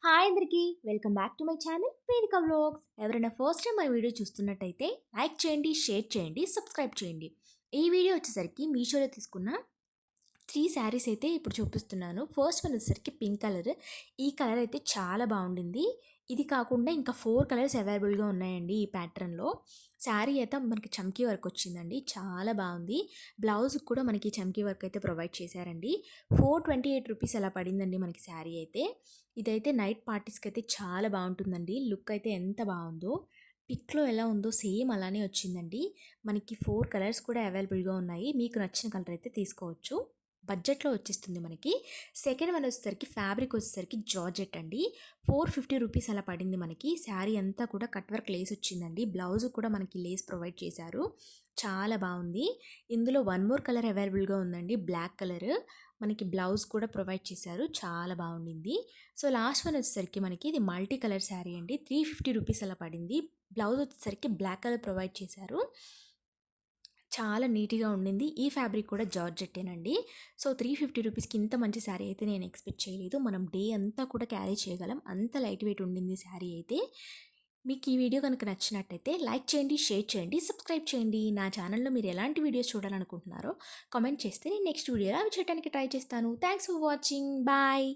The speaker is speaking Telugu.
హాయ్ అందరికీ welcome back to my channel వేదిక వ్లాగ్స్. ఎవరైనా ఫస్ట్ టైం మన వీడియో చూస్తున్నట్టయితే లైక్ చేయండి, షేర్ చేయండి, సబ్స్క్రైబ్ చేయండి. ఈ వీడియో వచ్చేసరికి మీషోలో తీసుకున్న 3 శారీస్ అయితే ఇప్పుడు చూపిస్తున్నాను. ఫస్ట్ వన్ వచ్చేసరికి పింక్ కలర్. ఈ కలర్ అయితే చాలా బాగుండింది. ఇది కాకుండా ఇంకా 4 కలర్స్ అవైలబుల్గా ఉన్నాయండి ఈ ప్యాటర్న్లో. శారీ అయితే మనకి చమ్కీ వర్క్ వచ్చిందండి, చాలా బాగుంది. బ్లౌజ్ కూడా మనకి చమ్కీ వర్క్ అయితే ప్రొవైడ్ చేశారండి. 428 రూపీస్ అలా పడిందండి మనకి శారీ అయితే. ఇదైతే నైట్ పార్టీస్కి అయితే చాలా బాగుంటుందండి. లుక్ అయితే ఎంత బాగుందో, పిక్లో ఎలా ఉందో సేమ్ అలానే వచ్చిందండి. మనకి 4 కలర్స్ కూడా అవైలబుల్గా ఉన్నాయి. మీకు నచ్చిన కలర్ అయితే తీసుకోవచ్చు. బడ్జెట్లో వచ్చేస్తుంది మనకి. సెకండ్ వన్ వచ్చేసరికి ఫ్యాబ్రిక్ వచ్చేసరికి జార్జెట్ అండి. 450 రూపీస్ అలా పడింది మనకి. శారీ అంతా కూడా కట్ వర్క్ లేస్ వచ్చిందండి. బ్లౌజ్ కూడా మనకి లేస్ ప్రొవైడ్ చేశారు. చాలా బాగుంది. ఇందులో వన్ మోర్ కలర్ అవైలబుల్గా ఉందండి, బ్లాక్ కలర్. మనకి బ్లౌజ్ కూడా ప్రొవైడ్ చేశారు, చాలా బాగుండింది. సో లాస్ట్ వన్ వచ్చేసరికి మనకి ఇది మల్టీ కలర్ శారీ అండి. 350 రూపీస్ అలా పడింది. బ్లౌజ్ వచ్చేసరికి బ్లాక్ కలర్ ప్రొవైడ్ చేశారు. చాలా నీట్గా ఉండింది. ఈ ఫ్యాబ్రిక్ కూడా జార్జెట్టేనండి. సో 350 రూపీస్కి ఇంత మంచి శారీ అయితే నేను ఎక్స్పెక్ట్ చేయలేదు. మనం డే అంతా కూడా క్యారీ చేయగలం, అంత లైట్ వెయిట్ ఉండింది శారీ అయితే. మీకు ఈ వీడియో కనుక నచ్చినట్టయితే లైక్ చేయండి, షేర్ చేయండి, సబ్స్క్రైబ్ చేయండి. నా ఛానల్లో మీరు ఎలాంటి వీడియోస్ చూడాలనుకుంటున్నారో కామెంట్ చేస్తే నేను నెక్స్ట్ వీడియోలో అవి చేయడానికి ట్రై చేస్తాను. Thanks for watching. బాయ్.